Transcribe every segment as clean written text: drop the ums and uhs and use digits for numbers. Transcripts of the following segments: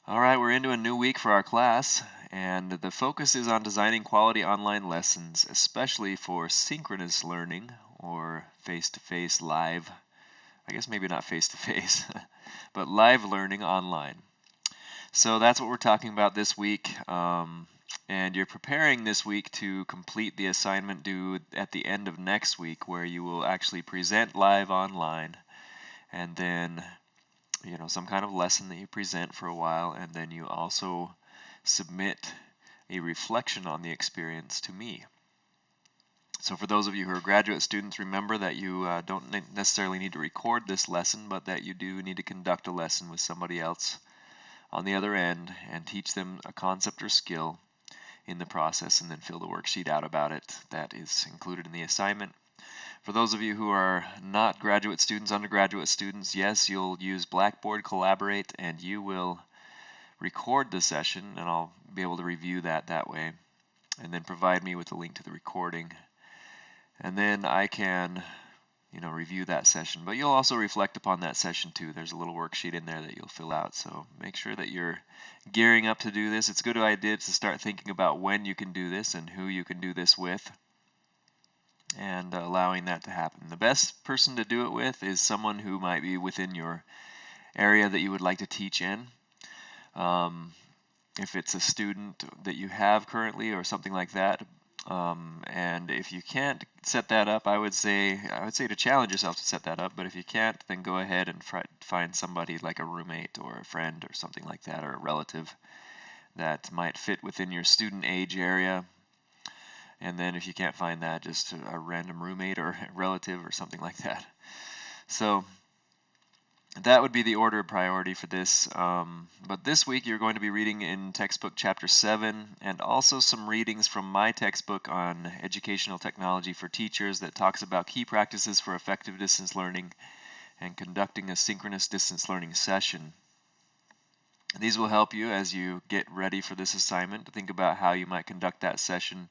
All right, we're into a new week for our class, and the focus is on designing quality online lessons, especially for synchronous learning or face-to-face live. I guess maybe not face-to-face, but live learning online. So that's what we're talking about this week, and you're preparing this week to complete the assignment due at the end of next week, where you will actually present live online, and then some kind of lesson that you present for a while, and then you also submit a reflection on the experience to me. So for those of you who are graduate students, remember that you don't necessarily need to record this lesson, but that you do need to conduct a lesson with somebody else on the other end and teach them a concept or skill in the process, and then fill the worksheet out about it. That is included in the assignment. For those of you who are not graduate students, undergraduate students, yes, you'll use Blackboard Collaborate, and you will record the session, and I'll be able to review that way, and then provide me with a link to the recording. And then I can, review that session. But you'll also reflect upon that session too. There's a little worksheet in there that you'll fill out. So make sure that you're gearing up to do this. It's a good idea to start thinking about when you can do this and who you can do this with, and allowing that to happen. The best person to do it with is someone who might be within your area that you would like to teach in. If it's a student that you have currently or something like that, and if you can't set that up, I would say to challenge yourself to set that up. But if you can't, then go ahead and find somebody like a roommate or a friend or something like that, or a relative that might fit within your student age area. And then if you can't find that, just a random roommate or relative or something like that. So that would be the order of priority for this. But this week you're going to be reading in textbook chapter 7, and also some readings from my textbook on educational technology for teachers that talks about key practices for effective distance learning and conducting a synchronous distance learning session. These will help you as you get ready for this assignment to think about how you might conduct that session.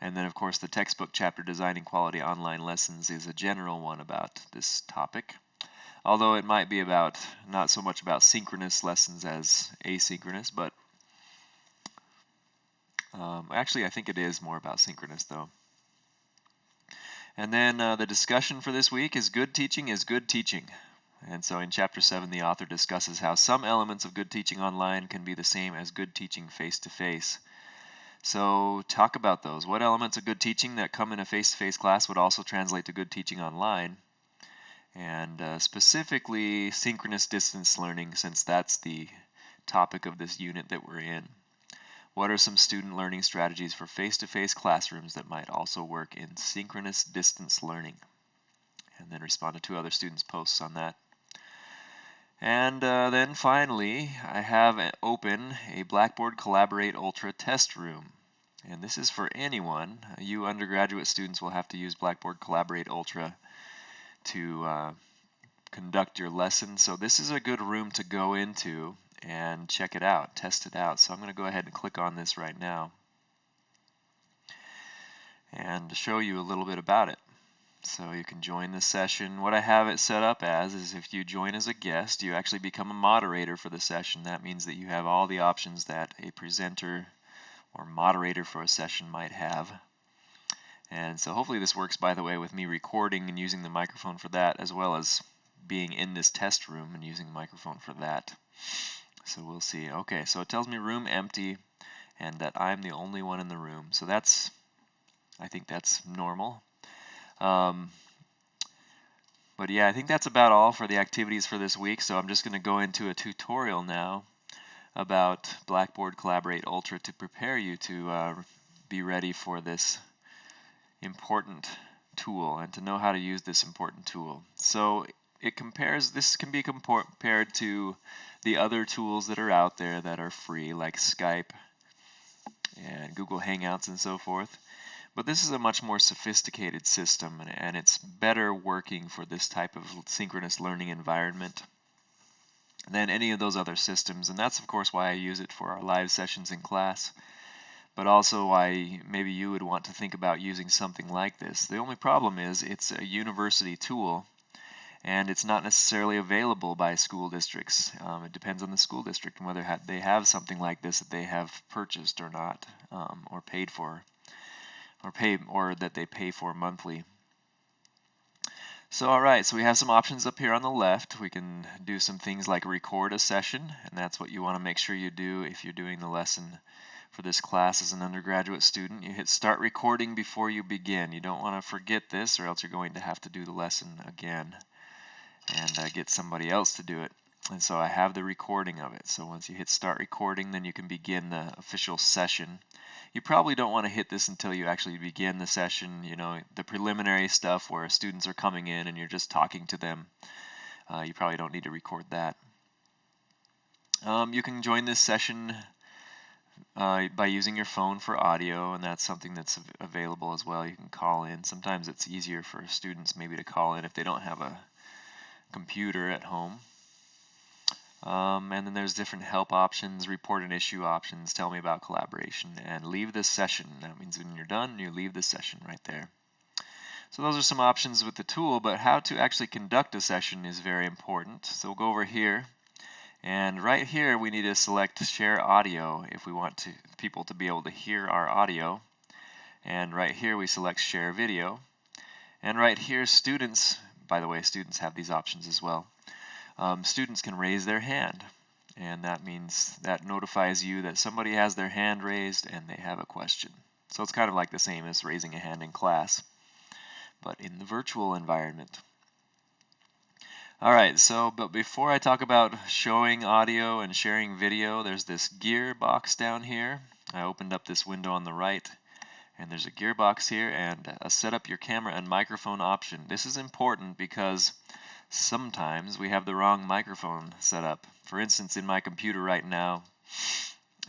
And then, of course, the textbook chapter, Designing Quality Online Lessons, is a general one about this topic. Although it might be not so much about synchronous lessons as asynchronous, but actually I think it is more about synchronous though. And then the discussion for this week is good teaching is good teaching. And so in chapter 7, the author discusses how some elements of good teaching online can be the same as good teaching face-to-face. So talk about those. What elements of good teaching that come in a face-to-face class would also translate to good teaching online? And specifically synchronous distance learning, since that's the topic of this unit that we're in. What are some student learning strategies for face-to-face classrooms that might also work in synchronous distance learning? And then respond to 2 other students' posts on that. And then finally, I have open a Blackboard Collaborate Ultra test room. And this is for anyone. You undergraduate students will have to use Blackboard Collaborate Ultra to conduct your lesson. So this is a good room to go into and check it out, test it out. So I'm going to go ahead and click on this right now and show you a little bit about it. So you can join the session. What I have it set up as is if you join as a guest, you actually become a moderator for the session. That means that you have all the options that a presenter or moderator for a session might have. And so hopefully this works, by the way, with me recording and using the microphone for that, as well as being in this test room and using the microphone for that. So we'll see. Okay, so it tells me room empty and that I'm the only one in the room. So I think that's normal. But yeah, I think that's about all for the activities for this week. So I'm just going to go into a tutorial now about Blackboard Collaborate Ultra to prepare you to be ready for this important tool and to know how to use this important tool. So this can be compared to the other tools that are out there that are free, like Skype and Google Hangouts and so forth. But this is a much more sophisticated system, and it's better working for this type of synchronous learning environment than any of those other systems. And that's of course why I use it for our live sessions in class, but also why maybe you would want to think about using something like this. The only problem is it's a university tool, and it's not necessarily available by school districts. It depends on the school district and whether they have something like this that they have purchased or not, or paid for, or that they pay for monthly. So alright, so we have some options up here on the left. We can do some things like record a session, and that's what you want to make sure you do if you're doing the lesson for this class as an undergraduate student. You hit start recording before you begin. You don't want to forget this, or else you're going to have to do the lesson again and get somebody else to do it. And so I have the recording of it. So once you hit start recording, then you can begin the official session. You probably don't want to hit this until you actually begin the session, you know, the preliminary stuff where students are coming in and you're just talking to them. You probably don't need to record that. You can join this session by using your phone for audio, and that's something that's available as well. You can call in. Sometimes it's easier for students maybe to call in if they don't have a computer at home. And then there's different help options, report an issue options, tell me about collaboration, and leave this session. That means when you're done, you leave the session right there. So those are some options with the tool, but how to actually conduct a session is very important. So we'll go over here, and right here we need to select share audio if we want people to be able to hear our audio. And right here we select share video. And right here students, by the way, students have these options as well. Students can raise their hand, and that means that notifies you that somebody has their hand raised and they have a question. So it's kind of like the same as raising a hand in class, but in the virtual environment. Alright, but before I talk about showing audio and sharing video, there's this gear box down here. I opened up this window on the right, and there's a gearbox here and a set up your camera and microphone option. This is important because sometimes we have the wrong microphone set up. For instance, in my computer right now,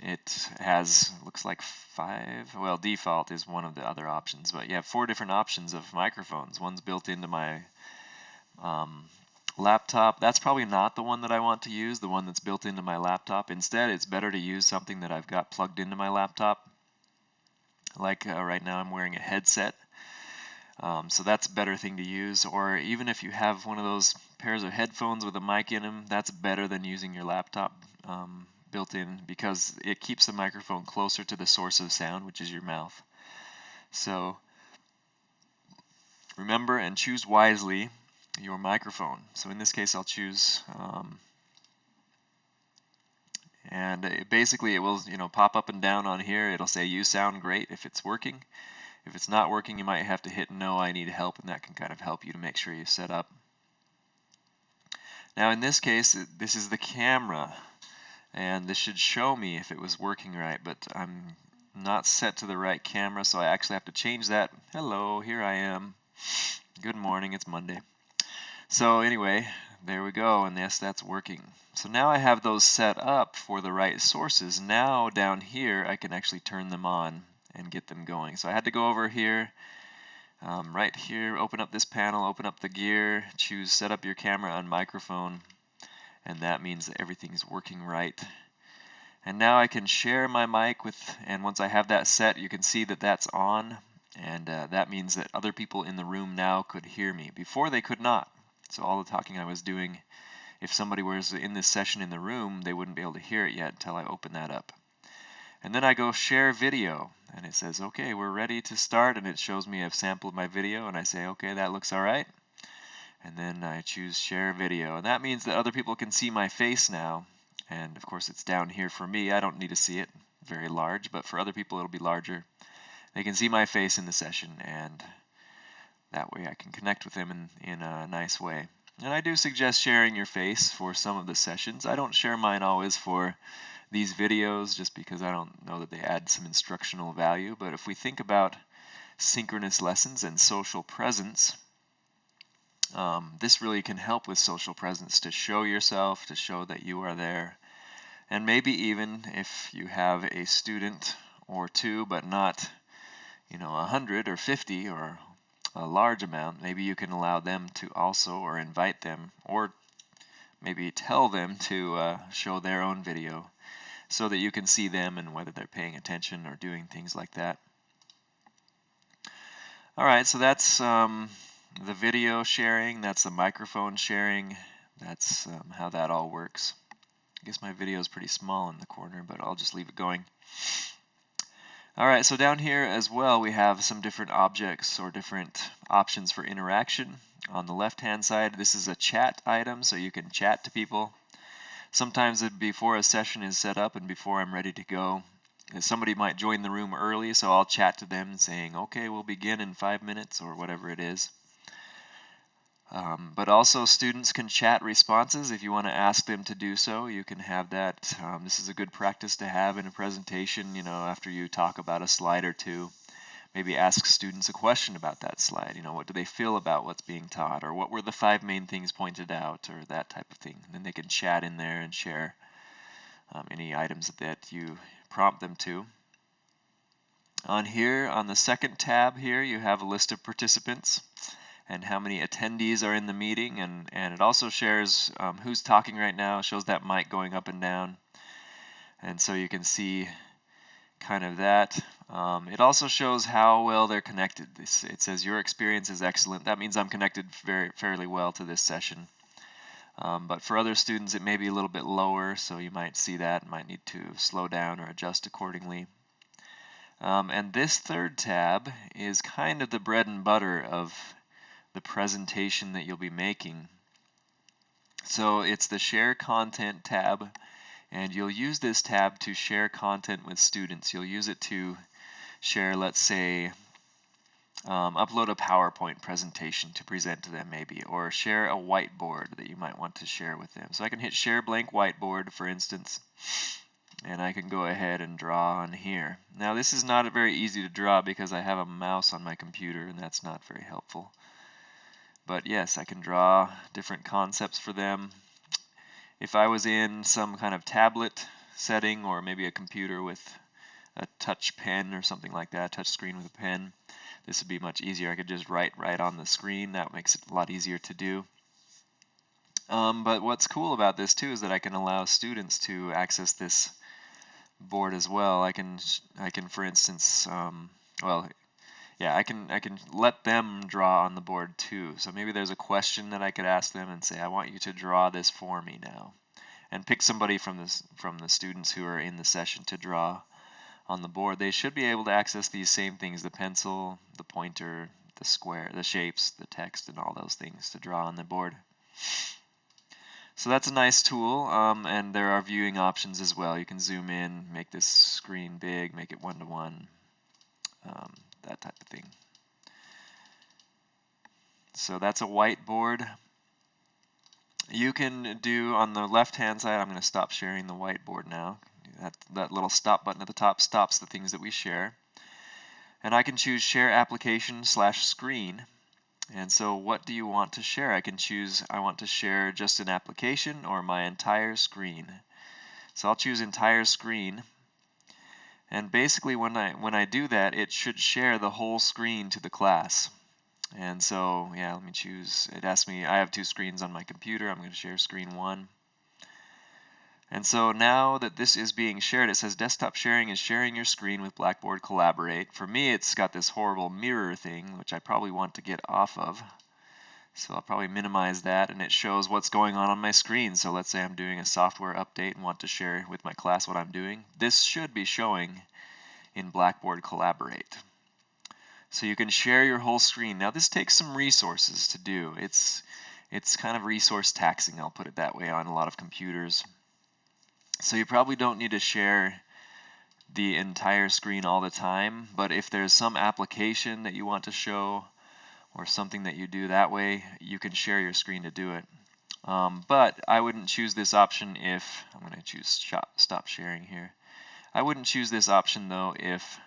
it has, looks like 5, well, default is one of the other options, but you have 4 different options of microphones. One's built into my laptop. That's probably not the one that I want to use, the one that's built into my laptop. Instead, it's better to use something that I've got plugged into my laptop. Like right now I'm wearing a headset. So that's a better thing to use, or even if you have one of those pairs of headphones with a mic in them, that's better than using your laptop built in, because it keeps the microphone closer to the source of sound, which is your mouth. So remember and choose wisely your microphone. So in this case I'll choose, and basically it will pop up and down on here. It'll say you sound great if it's working. If it's not working, you might have to hit no, I need help, and that can kind of help you to make sure you set up. Now in this case, this is the camera, and this should show me if it was working right, but I'm not set to the right camera, so I actually have to change that. Hello, here I am. Good morning, it's Monday. So anyway, there we go, and yes, that's working. So now I have those set up for the right sources. Now down here, I can actually turn them on and get them going. So I had to go over here, right here, open up this panel, open up the gear, choose set up your camera and microphone, and that means that everything's working right. And now I can share my mic and once I have that set, you can see that that's on, and that means that other people in the room now could hear me. Before they could not. So all the talking I was doing, if somebody was in this session in the room, they wouldn't be able to hear it yet until I open that up. And then I go share video, and it says, okay, we're ready to start, and it shows me I've sampled my video, and I say, okay, that looks all right. And then I choose share video, and that means that other people can see my face now, and of course it's down here for me. I don't need to see it very large, but for other people it'll be larger. They can see my face in the session, and that way I can connect with them in a nice way. And I do suggest sharing your face for some of the sessions. I don't share mine always for these videos just because I don't know that they add some instructional value, but if we think about synchronous lessons and social presence, this really can help with social presence, to show yourself, to show that you are there. And maybe even if you have a student or two, but not 100 or 50 or a large amount, maybe you can allow them to also, or invite them, or maybe tell them to show their own video, so that you can see them and whether they're paying attention or doing things like that. Alright, so that's The video sharing, that's the microphone sharing. That's how that all works. I guess my video is pretty small in the corner, but I'll just leave it going. Alright, so down here as well we have some different objects or different options for interaction. On the left hand side, this is a chat item, so you can chat to people. Sometimes before a session is set up and before I'm ready to go, somebody might join the room early, so I'll chat to them saying, okay, we'll begin in 5 minutes or whatever it is. But also students can chat responses. If you want to ask them to do so, you can have that. This is a good practice to have in a presentation, after you talk about a slide or two. Maybe ask students a question about that slide. What do they feel about what's being taught? Or what were the 5 main things pointed out? Or that type of thing. And then they can chat in there and share any items that you prompt them to. On here, on the second tab here, you have a list of participants and how many attendees are in the meeting, and it also shares who's talking right now, shows that mic going up and down, and so you can see kind of that. It also shows how well they're connected. It says your experience is excellent. That means I'm connected fairly well to this session. But for other students it may be a little bit lower, so you might see that, might need to slow down or adjust accordingly. And this third tab is kind of the bread and butter of the presentation that you'll be making. So it's the Share Content tab, and you'll use this tab to share content with students. You'll use it to share, let's say, upload a PowerPoint presentation to present to them maybe, or share a whiteboard that you might want to share with them. So I can hit Share Blank Whiteboard, for instance, and I can go ahead and draw on here. Now this is not very easy to draw because I have a mouse on my computer, and that's not very helpful. But yes, I can draw different concepts for them. If I was in some kind of tablet setting, or maybe a computer with a touch pen or something like that, touch screen with a pen, this would be much easier. I could just write right on the screen. That makes it a lot easier to do. But what's cool about this too is that I can allow students to access this board as well. I can for instance, I can let them draw on the board too. So maybe there's a question that I could ask them and say, I want you to draw this for me now. And pick somebody from the students who are in the session to draw on the board. They should be able to access these same things, the pencil, the pointer, the square, the shapes, the text, and all those things to draw on the board. So that's a nice tool, and there are viewing options as well. You can zoom in, make this screen big, make it one-to-one. That type of thing. So that's a whiteboard. You can do on the left hand side, I'm going to stop sharing the whiteboard now. That little stop button at the top stops the things that we share. And I can choose share application / screen. And so what do you want to share? I can choose I want to share just an application or my entire screen. So I'll choose entire screen. And basically when I do that, it should share the whole screen to the class. And so, yeah, let me choose. It asks me, I have 2 screens on my computer. I'm going to share screen 1. And so now that this is being shared, it says desktop sharing is sharing your screen with Blackboard Collaborate. For me, it's got this horrible mirror thing, which I probably want to get off of. So I'll probably minimize that, and it shows what's going on my screen. So let's say I'm doing a software update and want to share with my class what I'm doing. This should be showing in Blackboard Collaborate. So you can share your whole screen. Now this takes some resources to do. It's kind of resource taxing, I'll put it that way, on a lot of computers. So you probably don't need to share the entire screen all the time, but if there's some application that you want to show or something that you do that way, you can share your screen to do it. But I wouldn't choose this option if, I'm going to choose stop sharing here. I wouldn't choose this option though if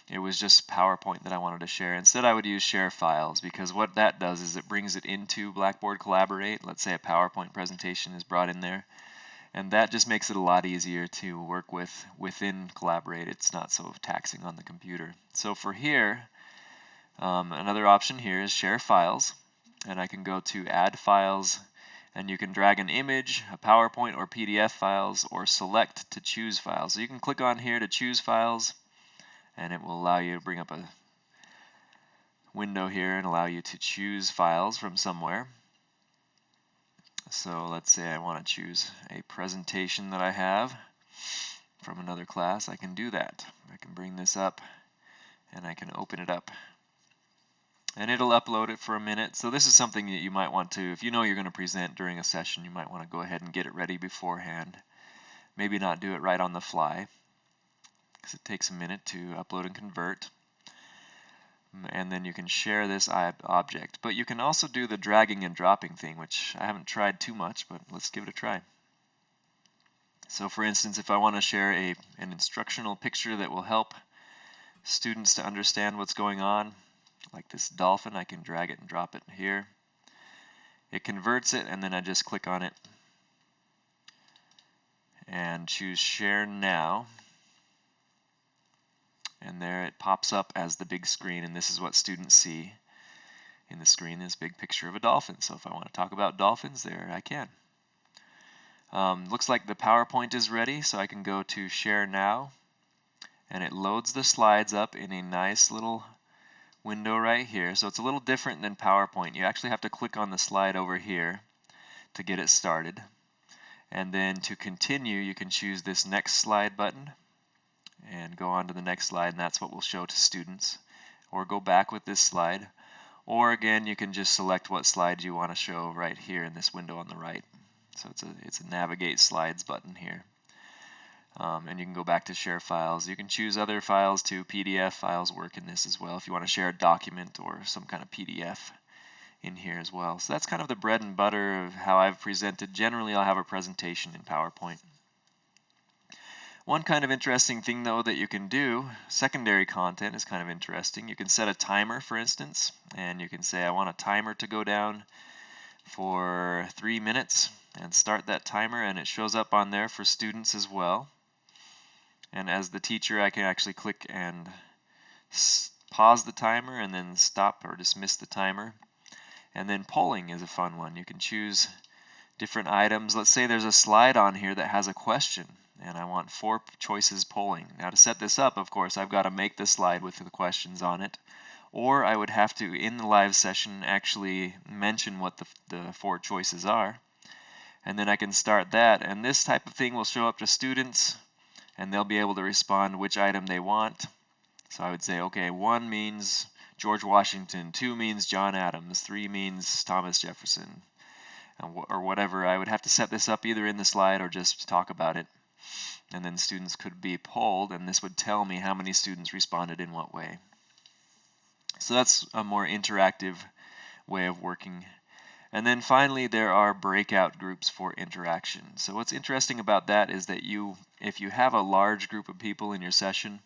it was just PowerPoint that I wanted to share. Instead I would use share files, because what that does is it brings it into Blackboard Collaborate. Let's say a PowerPoint presentation is brought in there, and that just makes it a lot easier to work with within Collaborate. It's not so taxing on the computer. So for here, another option here is share files, and I can go to add files, and you can drag an image, a PowerPoint or PDF files, or select to choose files. So you can click on here to choose files, and it will allow you to bring up window here and allow you to choose files from somewhere. So let's say I want to choose a presentation that I have from another class. I can do that. I can bring this up and I can open it up. And it'll upload it for a minute. So this is something that you might want to, if you know you're going to present during a session, you might want to go ahead and get it ready beforehand. Maybe not do it right on the fly, because it takes a minute to upload and convert. And then you can share this object. But you can also do the dragging and dropping thing, which I haven't tried too much, but let's give it a try. So for instance, if I want to share an instructional picture that will help students to understand what's going on, like this dolphin, I can drag it and drop it here. It converts it, and then I just click on it and choose Share Now. And there it pops up as the big screen, and this is what students see in the screen, this big picture of a dolphin. So if I want to talk about dolphins, there I can. Looks like the PowerPoint is ready, so I can go to Share Now, and it loads the slides up in a nice little window right here. So it's a little different than PowerPoint. You actually have to click on the slide over here to get it started. And then to continue, you can choose this next slide button and go on to the next slide, and that's what we'll show to students. Or go back with this slide. Or again, you can just select what slide you want to show right here in this window on the right. So it's a Navigate Slides button here. And you can go back to Share Files. You can choose other files too. PDF files work in this as well if you want to share a document or some kind of PDF in here as well. So that's kind of the bread and butter of how I've presented. Generally, I'll have a presentation in PowerPoint. One kind of interesting thing though that you can do, secondary content is kind of interesting. You can set a timer, for instance, and you can say I want a timer to go down for 3 minutes and start that timer, and it shows up on there for students as well. And as the teacher, I can actually click and pause the timer and then stop or dismiss the timer. And then polling is a fun one. You can choose different items. Let's say there's a slide on here that has a question, and I want 4 choices polling. Now to set this up, of course, I've got to make the slide with the questions on it, or I would have to, in the live session, actually mention what the 4 choices are. And then I can start that, and this type of thing will show up to students, and they'll be able to respond which item they want. So I would say, okay, 1 means George Washington, 2 means John Adams, 3 means Thomas Jefferson, or whatever. I would have to set this up either in the slide or just talk about it. And then students could be polled, and this would tell me how many students responded in what way. So that's a more interactive way of working. And then finally, there are breakout groups for interaction. So what's interesting about that is that if you have a large group of people in your session,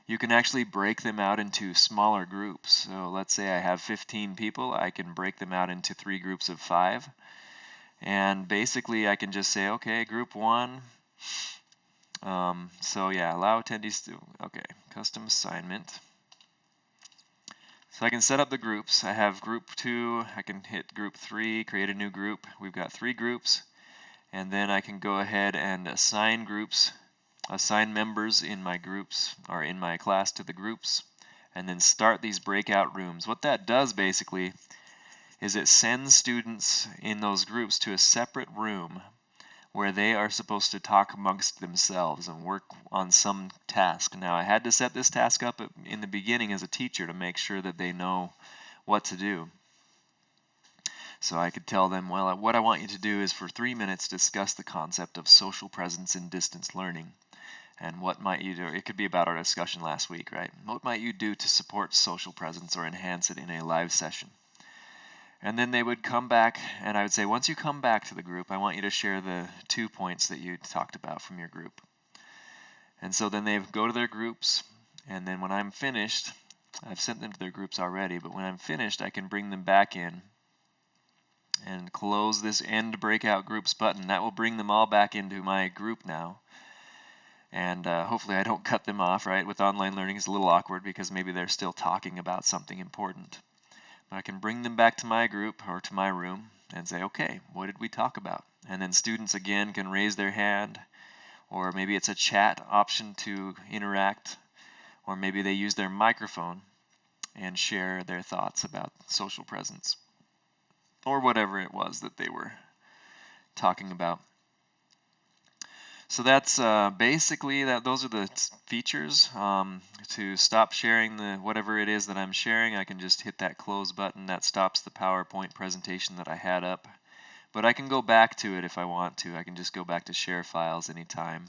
you can actually break them out into smaller groups. So let's say I have 15 people, I can break them out into 3 groups of 5. And basically I can just say, okay, group 1, so yeah, allow attendees to, okay, custom assignment. So I can set up the groups. I have group 2, I can hit group 3, create a new group. We've got 3 groups, and then I can go ahead and assign groups, assign members in my groups or in my class to the groups, and then start these breakout rooms. What that does basically is it sends students in those groups to a separate room where they are supposed to talk amongst themselves and work on some task. Now I had to set this task up in the beginning as a teacher to make sure that they know what to do. So I could tell them, well, what I want you to do is for 3 minutes discuss the concept of social presence in distance learning. And what might you do? It could be about our discussion last week, right? What might you do to support social presence or enhance it in a live session? And then they would come back, and I would say, once you come back to the group, I want you to share the 2 points that you talked about from your group. And so then they go to their groups, and then when I'm finished, I've sent them to their groups already, but when I'm finished, I can bring them back in and close this End Breakout Groups button. That will bring them all back into my group now. And hopefully I don't cut them off, right? With online learning, it's a little awkward because maybe they're still talking about something important. I can bring them back to my group or to my room and say, okay, what did we talk about? And then students again can raise their hand, or maybe it's a chat option to interact, or maybe they use their microphone and share their thoughts about social presence or whatever it was that they were talking about. So that's basically that. Those are the features. To stop sharing whatever it is that I'm sharing, I can just hit that close button. That stops the PowerPoint presentation that I had up. But I can go back to it if I want to. I can just go back to share files anytime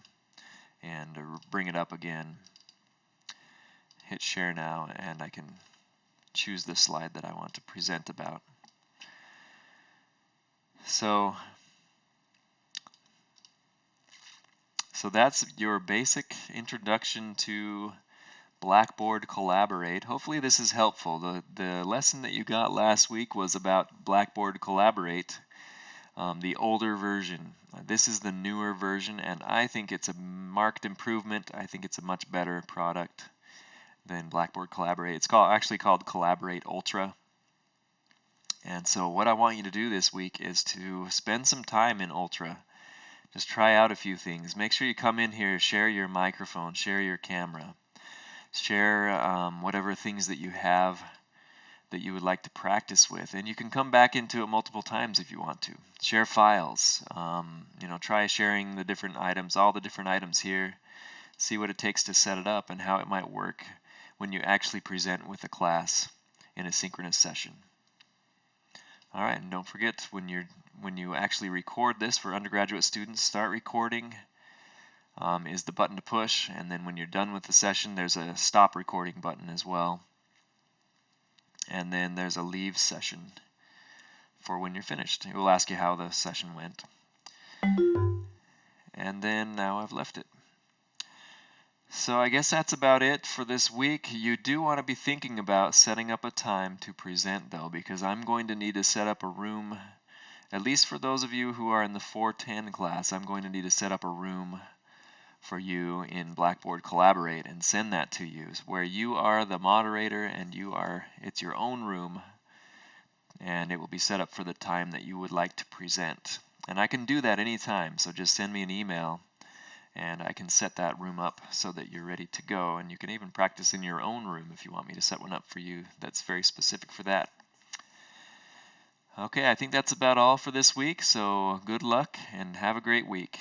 and bring it up again. Hit share now, and I can choose the slide that I want to present about. So that's your basic introduction to Blackboard Collaborate. Hopefully this is helpful. The lesson that you got last week was about Blackboard Collaborate, the older version. This is the newer version, and I think it's a marked improvement. I think it's a much better product than Blackboard Collaborate. It's actually called Collaborate Ultra. And so what I want you to do this week is to spend some time in Ultra. Just try out a few things. Make sure you come in here, share your microphone, share your camera, share whatever things that you have that you would like to practice with. And you can come back into it multiple times if you want to. Share files. Try sharing the different items, all the different items here. See what it takes to set it up and how it might work when you actually present with a class in a synchronous session. All right, and don't forget, when you actually record this for undergraduate students, start recording is the button to push, and then when you're done with the session, there's a stop recording button as well. And then there's a leave session for when you're finished. It will ask you how the session went. And then now I've left it. So I guess that's about it for this week. You do want to be thinking about setting up a time to present though, because I'm going to need to set up a room, at least for those of you who are in the 410 class, I'm going to need to set up a room for you in Blackboard Collaborate and send that to you, where you are the moderator and it's your own room, and it will be set up for the time that you would like to present. And I can do that anytime, so just send me an email and I can set that room up so that you're ready to go. And you can even practice in your own room if you want me to set one up for you that's very specific for that. Okay, I think that's about all for this week, so good luck and have a great week.